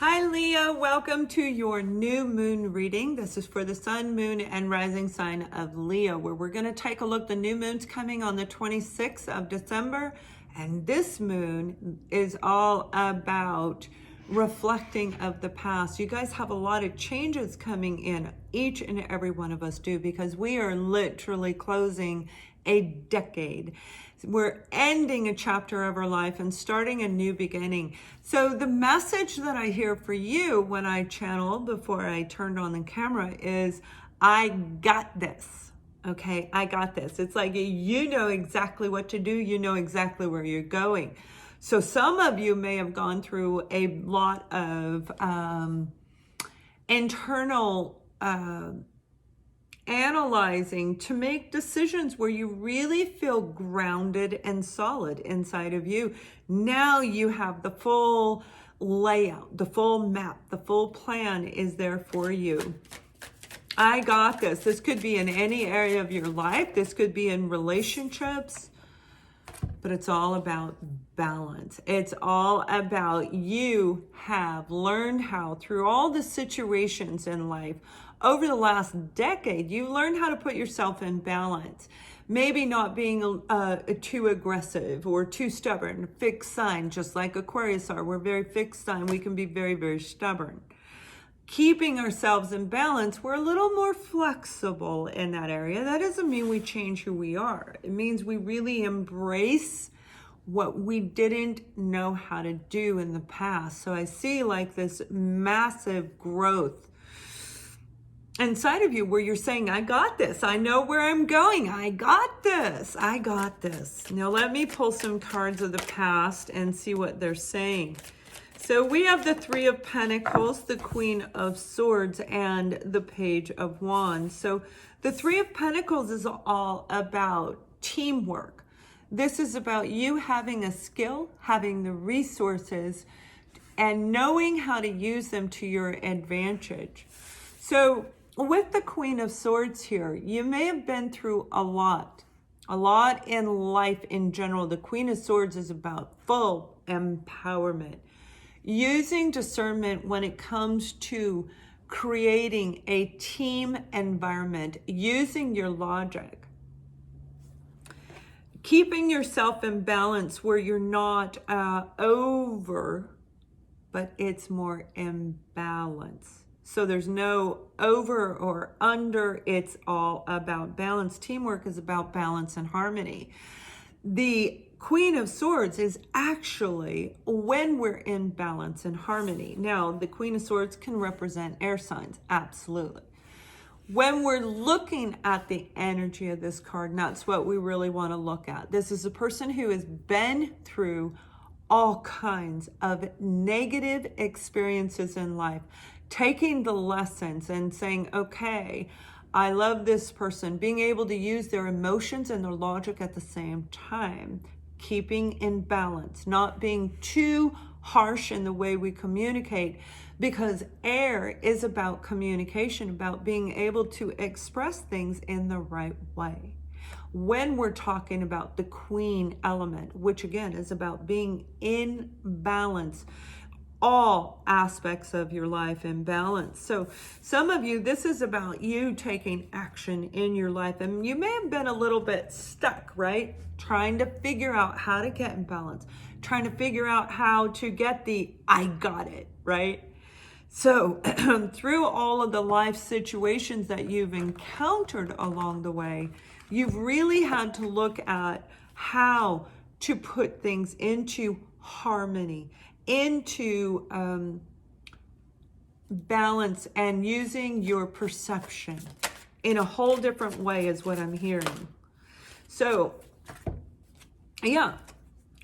Hi Leo, welcome to your new moon reading. This is for the sun, moon, and rising sign of Leo, where we're going to take a look. The new moon's coming on the 26th of December, and this moon is all about reflecting of the past. You guys have a lot of changes coming in. Each and every one of us do, because we are literally closing a decade. We're ending a chapter of our life and starting a new beginning. So the message that I hear for you when I channel before I turned on the camera is, I got this. Okay, I got this. It's like you know exactly what to do. You know exactly where you're going. So some of you may have gone through a lot of internal analyzing to make decisions where you really feel grounded and solid inside of you. Now you have the full layout, the full map, the full plan is there for you. I got this. This could be in any area of your life. This could be in relationships, but it's all about balance. It's all about you have learned how, through all the situations in life, over the last decade, you learned how to put yourself in balance. Maybe not being too aggressive or too stubborn. Fixed sign, just like Aquarius are. We're very fixed sign. We can be very, very stubborn. Keeping ourselves in balance, we're a little more flexible in that area. That doesn't mean we change who we are. It means we really embrace what we didn't know how to do in the past. So I see like this massive growth inside of you where you're saying, I got this. I know where I'm going. I got this. I got this. Now let me pull some cards of the past and see what they're saying. So we have the Three of Pentacles, the Queen of Swords, and the Page of Wands. So the Three of Pentacles is all about teamwork. This is about you having a skill, having the resources, and knowing how to use them to your advantage. So with the Queen of Swords here, you may have been through a lot in life in general. The Queen of Swords is about full empowerment. Using discernment when it comes to creating a team environment, using your logic, keeping yourself in balance where you're not over, but it's more in balance. So there's no over or under, it's all about balance. Teamwork is about balance and harmony. The Queen of Swords is actually when we're in balance and harmony. Now, the Queen of Swords can represent air signs, absolutely. When we're looking at the energy of this card, that's what we really want to look at. This is a person who has been through all kinds of negative experiences in life, taking the lessons and saying, okay, I love this person, being able to use their emotions and their logic at the same time, keeping in balance, not being too harsh in the way we communicate, because air is about communication, about being able to express things in the right way. When we're talking about the queen element, which again is about being in balance, all aspects of your life in balance. So some of you, this is about you taking action in your life, and you may have been a little bit stuck, right? Trying to figure out how to get in balance, trying to figure out how to get the I got it, right? So through all of the life situations that you've encountered along the way, you've really had to look at how to put things into harmony, into balance, and using your perception in a whole different way is what I'm hearing. So yeah,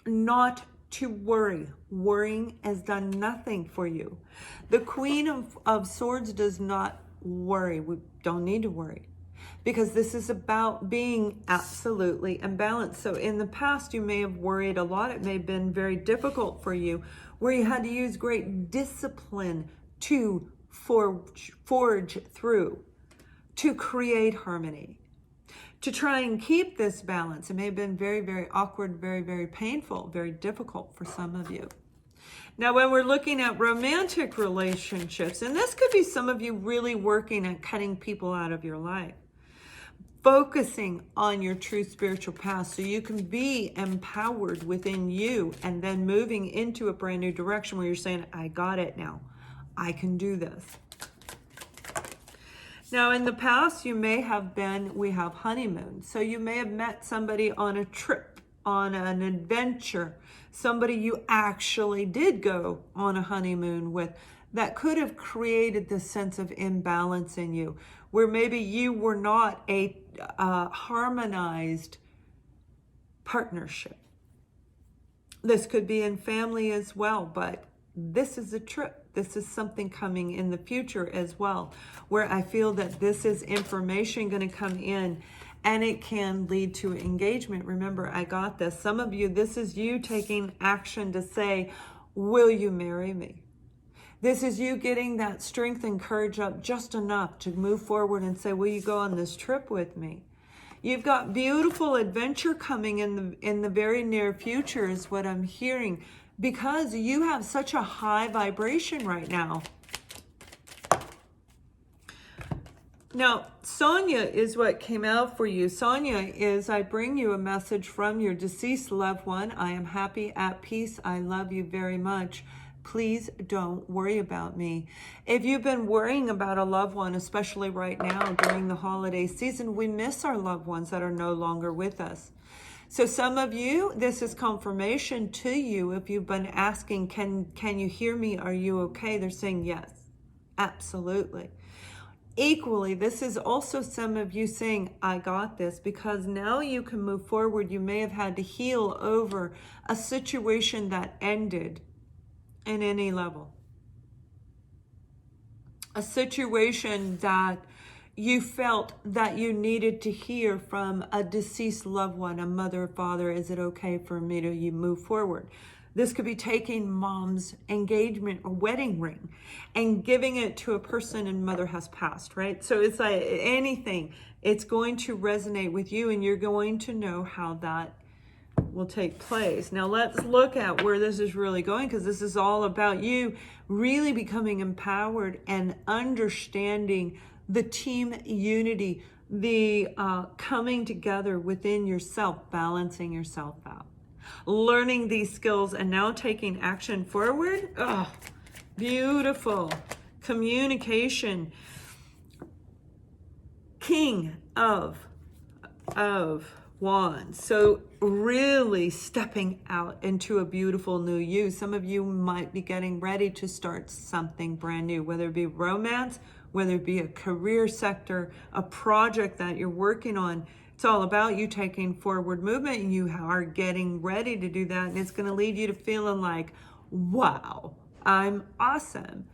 not to worry. Worrying has done nothing for you. The Queen of Swords does not worry. We don't need to worry, because this is about being absolutely imbalanced. So in the past, you may have worried a lot. It may have been very difficult for you, where you had to use great discipline to forge through, to create harmony, to try and keep this balance. It may have been very, very awkward, very, very painful, very difficult for some of you. Now, when we're looking at romantic relationships, and this could be some of you really working at cutting people out of your life, focusing on your true spiritual path so you can be empowered within you, and then moving into a brand new direction where you're saying, I got it now. I can do this. Now, in the past, we have honeymoon. So you may have met somebody on a trip, on an adventure, somebody you actually did go on a honeymoon with, that could have created this sense of imbalance in you, where maybe you were not a harmonized partnership. This could be in family as well, but this is a trip. This is something coming in the future as well, where I feel that this is information going to come in, and it can lead to engagement. Remember, I got this. Some of you, this is you taking action to say, will you marry me? This is you getting that strength and courage up just enough to move forward and say, will you go on this trip with me? You've got beautiful adventure coming in the very near future is what I'm hearing, because you have such a high vibration right now. Now, Sonia is what came out for you. Sonia is, I bring you a message from your deceased loved one. I am happy, at peace. I love you very much. Please don't worry about me. If you've been worrying about a loved one, especially right now during the holiday season, we miss our loved ones that are no longer with us. So some of you, this is confirmation to you. If you've been asking, can you hear me? Are you okay? They're saying yes, absolutely. Equally, this is also some of you saying, I got this, because now you can move forward. You may have had to heal over a situation that ended in any level. A situation that you felt that you needed to hear from a deceased loved one, a mother, father, is it okay for me to move forward? This could be taking mom's engagement or wedding ring and giving it to a person and mother has passed, right? So it's like anything, it's going to resonate with you, and you're going to know how that will take place. Now let's look at where this is really going, because this is all about you really becoming empowered and understanding the team unity, the coming together within yourself, balancing yourself out, learning these skills, and now taking action forward. Oh, beautiful. Communication. King of Wands. So really stepping out into a beautiful new you. Some of you might be getting ready to start something brand new, whether it be romance, whether it be a career sector, a project that you're working on. It's all about you taking forward movement, and you are getting ready to do that. And it's going to lead you to feeling like, wow, I'm awesome.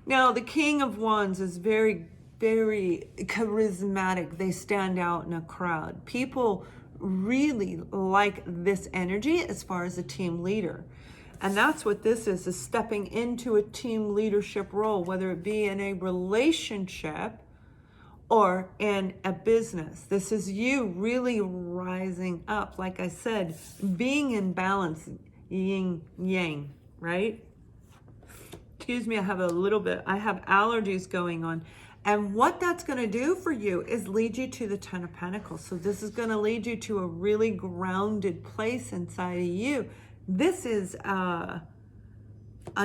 Now, the King of Wands is very, very charismatic. They stand out in a crowd. People really like this energy as far as a team leader. And that's what this is stepping into a team leadership role, whether it be in a relationship or in a business. This is you really rising up. Like I said, being in balance, yin yang, right? Excuse me, I have allergies going on. And what that's going to do for you is lead you to the Ten of Pentacles. So this is going to lead you to a really grounded place inside of you. This is a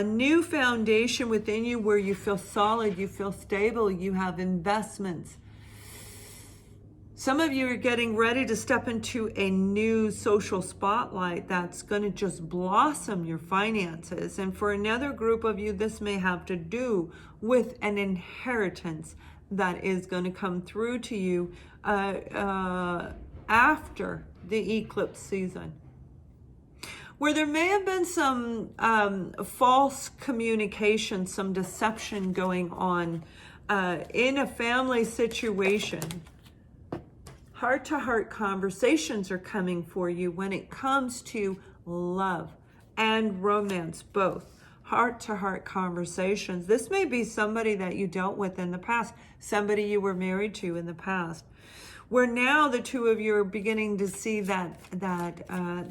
new foundation within you where you feel solid, you feel stable, you have investments. Some of you are getting ready to step into a new social spotlight that's going to just blossom your finances. And for another group of you, this may have to do with an inheritance that is going to come through to you after the eclipse season, where there may have been some false communication, some deception going on in a family situation. Heart-to-heart conversations are coming for you when it comes to love and romance, both. Heart-to-heart conversations. This may be somebody that you dealt with in the past, somebody you were married to in the past, where now the two of you are beginning to see that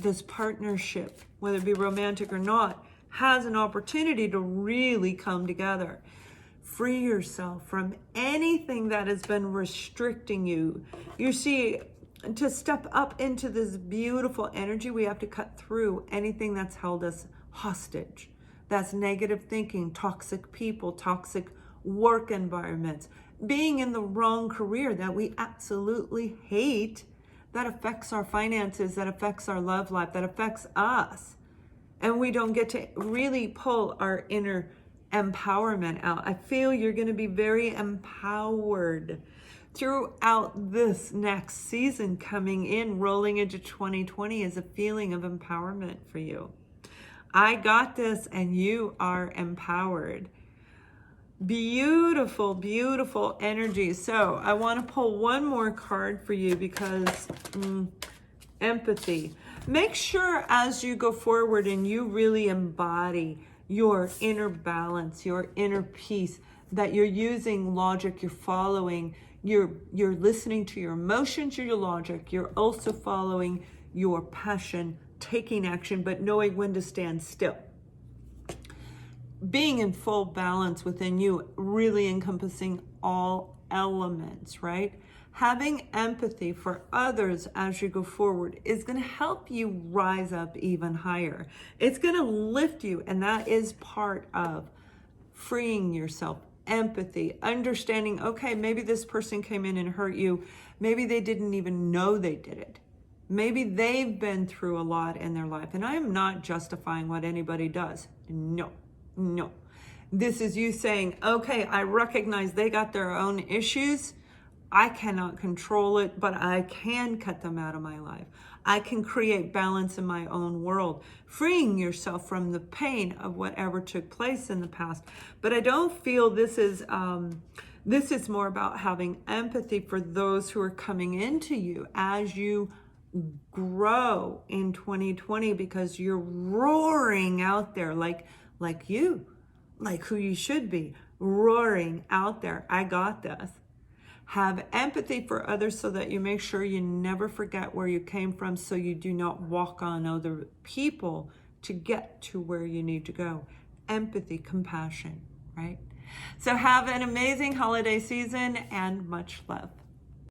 this partnership, whether it be romantic or not, has an opportunity to really come together. Free yourself from anything that has been restricting you. You see, to step up into this beautiful energy, we have to cut through anything that's held us hostage. That's negative thinking, toxic people, toxic work environments, being in the wrong career that we absolutely hate, that affects our finances, that affects our love life, that affects us. And we don't get to really pull our inner empowerment out. I feel you're going to be very empowered throughout this next season coming in, rolling into 2020 is a feeling of empowerment for you. I got this and you are empowered. Beautiful, beautiful energy. So I want to pull one more card for you because empathy. Make sure as you go forward and you really embody your inner balance, your inner peace, that you're using logic, you're following, you're listening to your emotions, your logic, you're also following your passion, taking action, but knowing when to stand still. Being in full balance within you, really encompassing all elements, right? Having empathy for others as you go forward is going to help you rise up even higher. It's going to lift you, and that is part of freeing yourself. Empathy, understanding, okay, maybe this person came in and hurt you. Maybe they didn't even know they did it. Maybe they've been through a lot in their life, and I am not justifying what anybody does. No. This is you saying, okay, I recognize they got their own issues. I cannot control it, but I can cut them out of my life. I can create balance in my own world, freeing yourself from the pain of whatever took place in the past. But I don't feel this is more about having empathy for those who are coming into you as you grow in 2020, because you're roaring out there like you, like who you should be, roaring out there. I got this. Have empathy for others so that you make sure you never forget where you came from, so you do not walk on other people to get to where you need to go. Empathy, compassion, right? So have an amazing holiday season and much love.